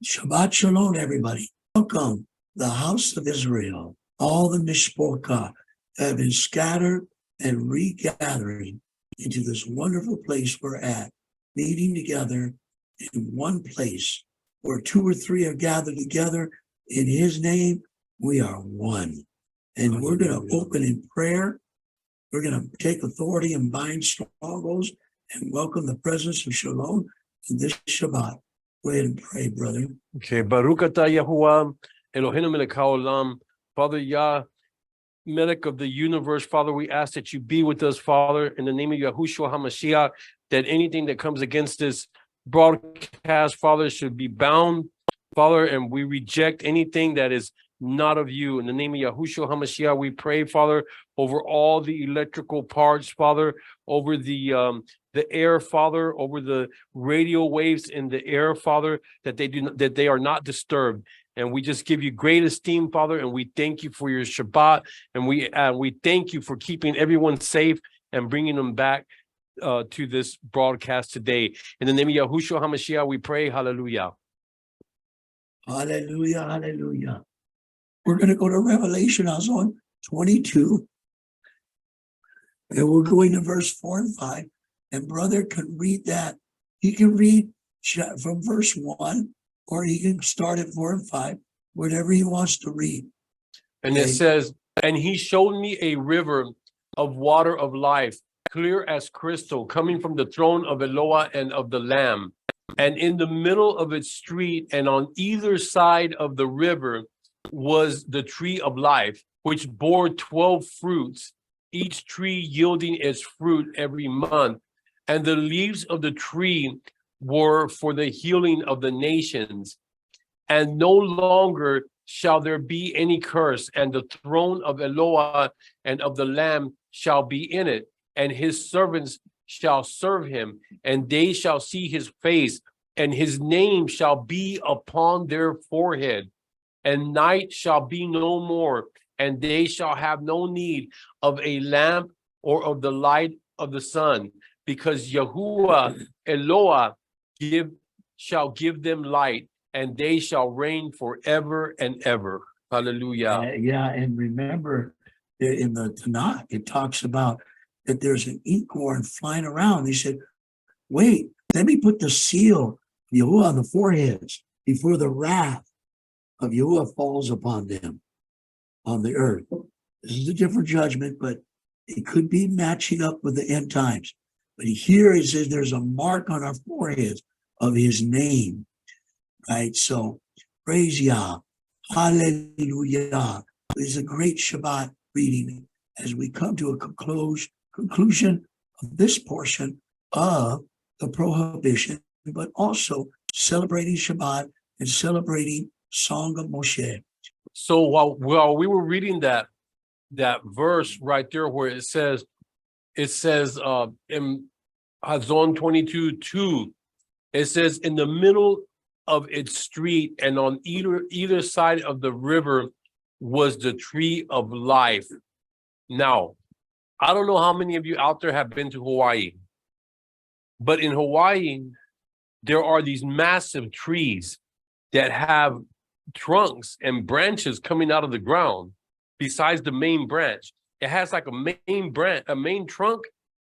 Shabbat Shalom, everybody. Welcome, the house of Israel. All the Mishporka have been scattered and regathering into this wonderful place we're at, meeting together in one place where 2 or 3 are gathered together in his name. We are one. And we're going to open in prayer. We're going to take authority and bind strongholds and welcome the presence of Shalom in this Shabbat. Go ahead and pray, brother. Okay, Baruch atah Yahuwah, Eloheinu melech haolam. Father Yah, Melech of the universe, Father, we ask that you be with us, Father, in the name of Yahushua HaMashiach, that anything that comes against this broadcast, Father, should be bound, Father, and we reject anything that is not of you. In the name of Yahushua HaMashiach, we pray, Father, over all the electrical parts, Father, over the air, Father, over the radio waves in the air, Father, that they are not disturbed. And we just give you great esteem, Father, and we thank you for your Shabbat, and we thank you for keeping everyone safe and bringing them back to this broadcast today. In the name of Yahushua HaMashiach, we pray, hallelujah. Hallelujah, hallelujah. We're going to go to Revelation. I was on 22, and we're going to verse 4 and 5. And brother can read that. He can read from verse 1, or he can start at 4 and 5, whatever he wants to read. And it says, and he showed me a river of water of life, clear as crystal, coming from the throne of Eloah and of the Lamb. And in the middle of its street and on either side of the river was the tree of life, which bore 12 fruits, each tree yielding its fruit every month. And the leaves of the tree were for the healing of the nations. And no longer shall there be any curse, and the throne of Eloah and of the Lamb shall be in it, and his servants shall serve him, and they shall see his face, and his name shall be upon their forehead. And night shall be no more, and they shall have no need of a lamp or of the light of the sun, because Yahuwah Eloah shall give them light, and they shall reign forever and ever. Hallelujah. Yeah, and remember, in the Tanakh, it talks about that there's an inkhorn flying around. They said, wait, let me put the seal of Yahuwah on the foreheads before the wrath of Yahuwah falls upon them on the earth. This is a different judgment, but it could be matching up with the end times. But here it says there's a mark on our foreheads of his name, right? So praise Yah, hallelujah. This is a great Shabbat reading as we come to a conclusion of this portion of the prohibition, but also celebrating Shabbat and celebrating Song of Moshe. So while we were reading that verse right there where it says in Hazon 22:2, it says, in the middle of its street and on either side of the river was the tree of life. Now, I don't know how many of you out there have been to Hawaii, but in Hawaii, there are these massive trees that have trunks and branches coming out of the ground besides the main branch. It has like a main trunk,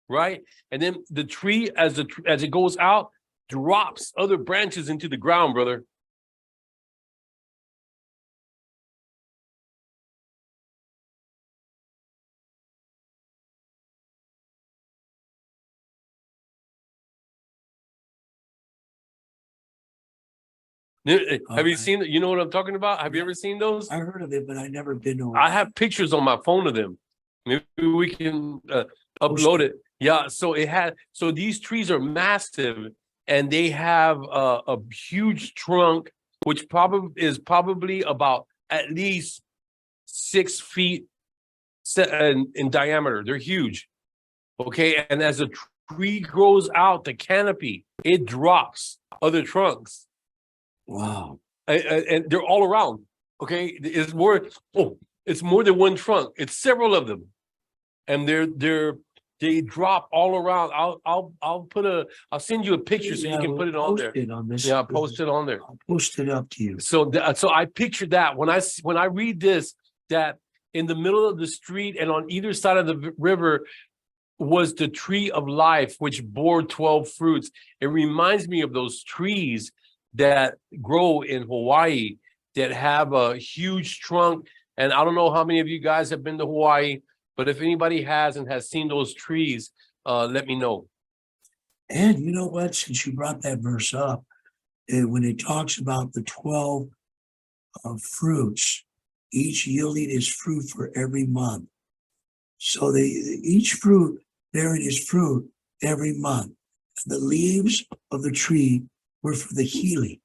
right? And then the tree, as it goes out, drops other branches into the ground, brother. Have you seen, you know what I'm talking about? Have you ever seen those? I heard of it, but I never been to. I have pictures on my phone of them. Maybe we can upload it. Yeah, so these trees are massive, and they have a huge trunk, which is probably about at least 6 feet in diameter. They're huge. Okay, and as the tree grows out, the canopy, it drops other trunks. Wow. And they're all around. Okay, it's more than one trunk. It's several of them, and they're They drop all around. I'll send you a picture so you can put it on there. Yeah, I'll post it on there. I'll post it up to you. So I picture that when I read this, that in the middle of the street and on either side of the river was the tree of life, which bore 12 fruits. It reminds me of those trees that grow in Hawaii that have a huge trunk. And I don't know how many of you guys have been to Hawaii, but if anybody has and has seen those trees, let me know. And you know what? Since you brought that verse up, when it talks about the 12 fruits, each yielding its fruit for every month. So each fruit bearing its fruit every month. The leaves of the tree were for the healing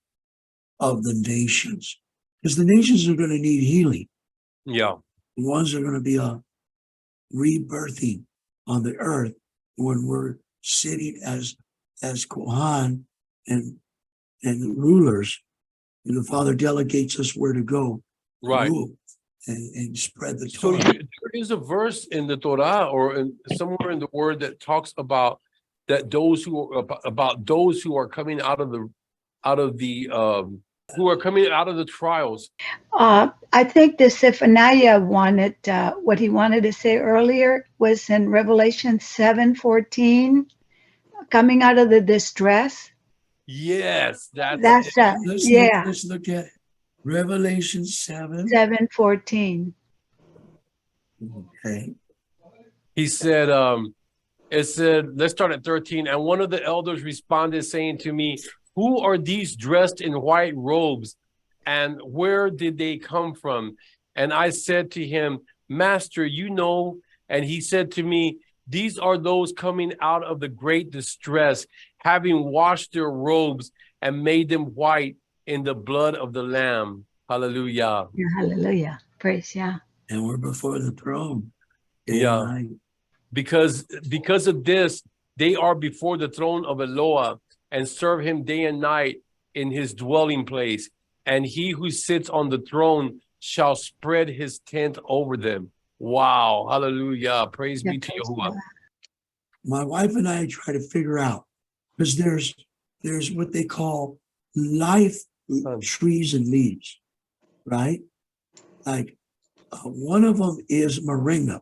of the nations, because the nations are going to need healing. Yeah. The ones that are going to be a rebirthing on the earth when we're sitting as Kohan and rulers, and the Father delegates us where to go, Right. rule and spread the So Torah. there is a verse in the Torah or somewhere in the Word that talks about that those who are coming out of the who are coming out of the trials. I think the Zephaniyah wanted, what he wanted to say earlier was in Revelation 7:14, coming out of the distress. Yes, that's Let's look at Revelation 7:14. Okay. He said, it said, let's start at 13. And one of the elders responded, saying to me, who are these dressed in white robes, and where did they come from? And I said to him, Master, you know. And he said to me, these are those coming out of the great distress, having washed their robes and made them white in the blood of the Lamb. Hallelujah. Yeah, hallelujah. Praise, yeah. And we're before the throne. Yeah. Because of this, they are before the throne of Eloah and serve him day and night in his dwelling place. And he who sits on the throne shall spread his tent over them. Wow. Hallelujah. Praise be to Yahuwah. My wife and I try to figure out, because there's what they call life trees and leaves, right? Like one of them is moringa.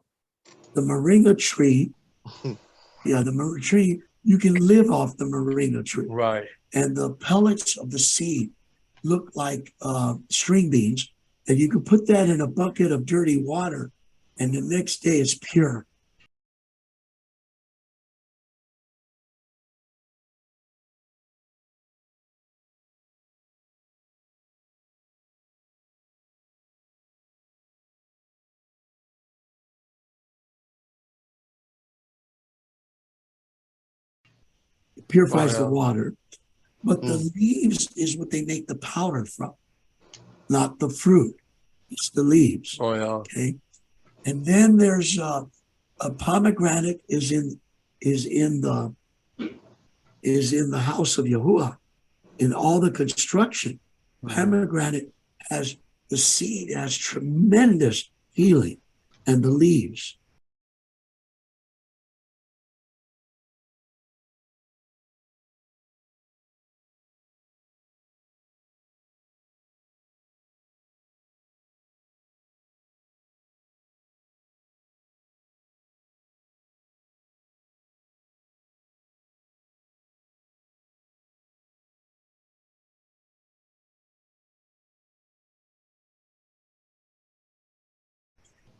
The moringa tree, yeah, the moringa tree, you can live off the moringa tree. Right. And the pellets of the seed look like string beans, and you can put that in a bucket of dirty water, and the next day it's pure. It purifies the water. But the leaves is what they make the powder from, not the fruit. It's the leaves. Oh, yeah. Okay. And then there's a pomegranate is in the house of Yahuwah. In all the construction, pomegranate has the seed has tremendous healing, and the leaves.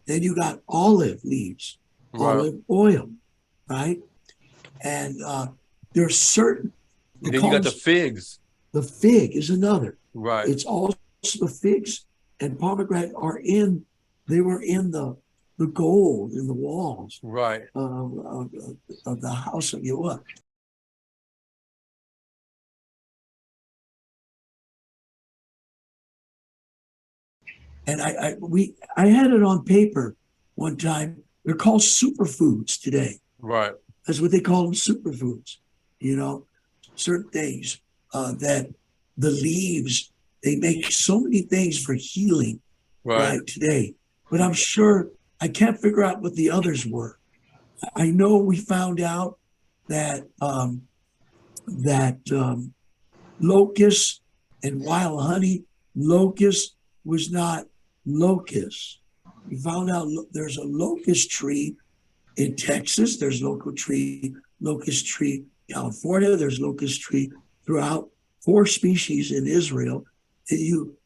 Then you got olive leaves, olive oil, right? And there's certain. Then you got the figs. The fig is another. Right. It's also the figs and pomegranate they were in the gold in the walls. Right. Of the house of Yahuwah. And I had it on paper one time. They're called superfoods today. Right. That's what they call them, superfoods. You know, certain things that the leaves, they make so many things for healing right today. But I'm sure I can't figure out what the others were. I know we found out that locust and wild honey, locust was not locust. We found out there's a locust tree in Texas. There's locust tree, California. There's locust tree throughout 4 species in Israel. And you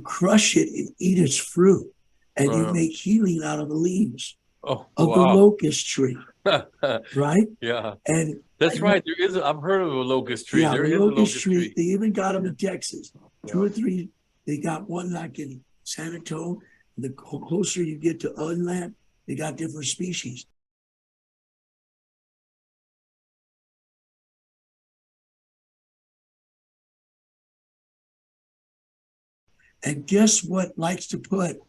crush it and eat its fruit, and you make healing out of the leaves of the locust tree, right? Yeah, and that's right. There is. I've heard of a locust tree. Yeah, There the is locust a locust tree. They even got them in Texas. Yeah. 2 or 3. They got one like in San Antonio. The closer you get to inland, they got different species. And guess what likes to put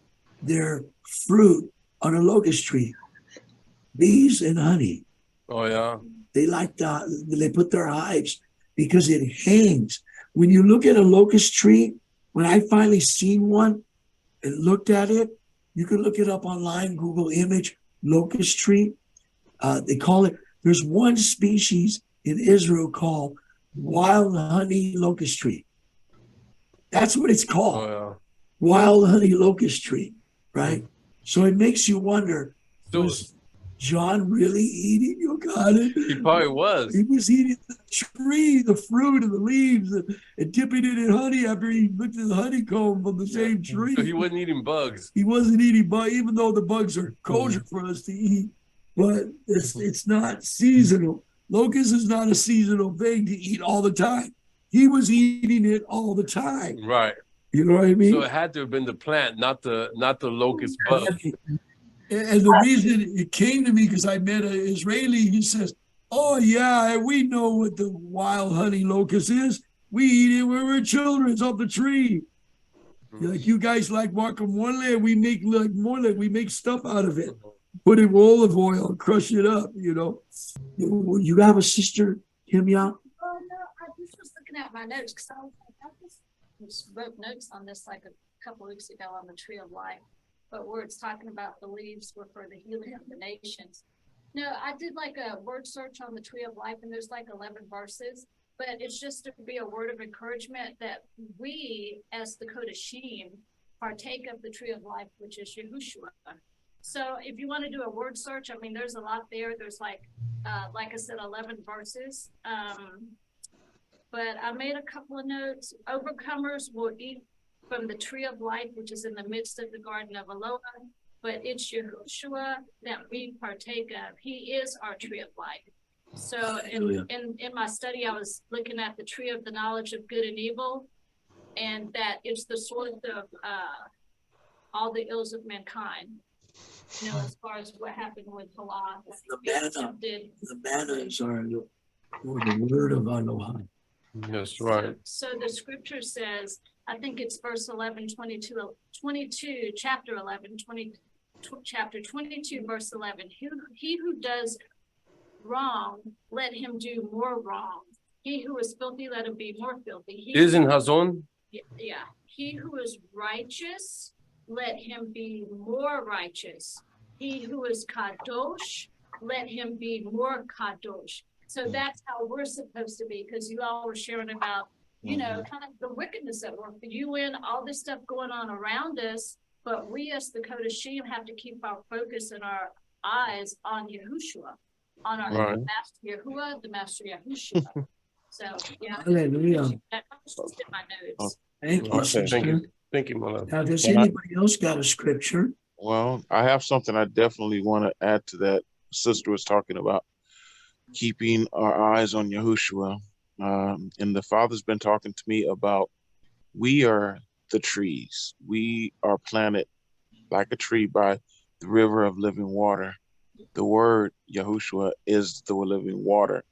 their fruit on a locust tree? Bees and honey. Oh yeah. They like they put their hives because it hangs. When you look at a locust tree, when I finally seen one and looked at it, you can look it up online, Google image, locust tree. They call it, there's one species in Israel called wild honey locust tree. That's what it's called. Oh yeah. Wild honey locust tree, right? So it makes you wonder, was John really eating? You got it? He probably was. He was eating the tree, the fruit and the leaves, and dipping it in honey after he looked at the honeycomb from the same tree. So he wasn't eating bugs. He wasn't eating bugs, even though the bugs are kosher for us to eat. But it's not seasonal. Locust is not a seasonal thing to eat all the time. He was eating it all the time. Right. You know what I mean? So it had to have been the plant, not the locust bug. And the reason it came to me, because I met an Israeli, he says, oh yeah, we know what the wild honey locust is. We eat it when we're children. It's off the tree. Like you guys like guacamole, we make like mole, we make stuff out of it. Put it in olive oil, crush it up, you know. You have a sister, Kimya? Oh no, I just was looking at my notes because I just wrote notes on this like a couple weeks ago on the Tree of Life, but where it's talking about the leaves were for the healing of the nations. No, I did like a word search on the Tree of Life, and there's like 11 verses, but it's just to be a word of encouragement that we, as the Kodashim, partake of the Tree of Life, which is Yahushua. So if you want to do a word search, I mean, there's a lot there. There's like I said, 11 verses. But I made a couple of notes. Overcomers will eat from the Tree of Life, which is in the midst of the Garden of Eloah. But it's Yahushua that we partake of. He is our Tree of Life. So in my study, I was looking at the Tree of the Knowledge of Good and Evil, and that it's the source of all the ills of mankind. You know, as far as what happened with Halak. The manna is the word of Aloha. That's right. So the scripture says, I think it's verse 11, 22, chapter 11, chapter 22, verse 11. He who does wrong, let him do more wrong. He who is filthy, let him be more filthy. Is in Hazon? Yeah. He who is righteous, let him be more righteous. He who is kadosh, let him be more kadosh. So that's how we're supposed to be, because you all were sharing about, you know, kind of the wickedness at work, the UN, all this stuff going on around us. But we as the Kodashim have to keep our focus and our eyes on Yahushua, on our Master Yahuwah, the Master Yahushua. So, yeah. Hallelujah. That was just in my notes. Thank you, sister. Thank you, Mother. Now, does anybody else got a scripture? Well, I have something I definitely want to add to that. Sister was talking about keeping our eyes on Yahushua. And the Father's been talking to me about, we are the trees. We are planted like a tree by the river of living water. The word Yahushua is the living water.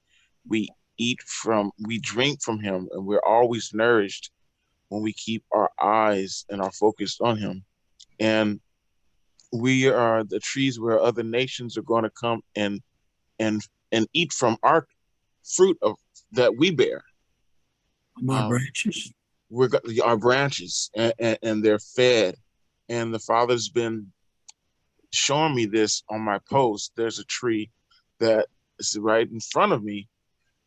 We drink from him, and we're always nourished when we keep our eyes and are focused on him. And we are the trees where other nations are going to come and eat from our fruit that we bear. My branches. We're got our branches, and they're fed. And the Father's been showing me this on my post. There's a tree that is right in front of me.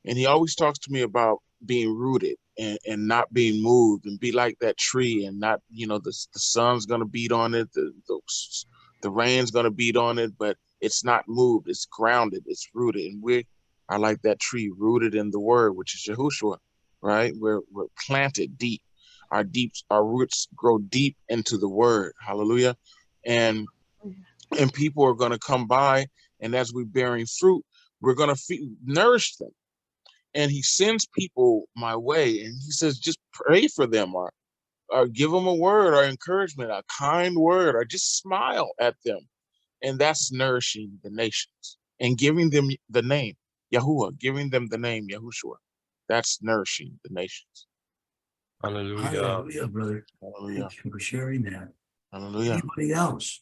And he always talks to me about being rooted and not being moved, and be like that tree, and not, the sun's going to beat on it. The rain's going to beat on it, but it's not moved. It's grounded. It's rooted. And we are like that tree, rooted in the word, which is Yahushua, right? We're planted deep. Our roots grow deep into the word. Hallelujah. And people are going to come by, and as we're bearing fruit, we're going to nourish them. And he sends people my way, and he says, just pray for them, or give them a word or encouragement, a kind word, or just smile at them. And that's nourishing the nations and giving them the name Yahuwah, giving them the name Yahushua. That's nourishing the nations. Hallelujah. Hallelujah, brother. Hallelujah. Thank you for sharing that. Hallelujah. Anybody else?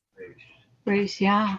Praise Yah.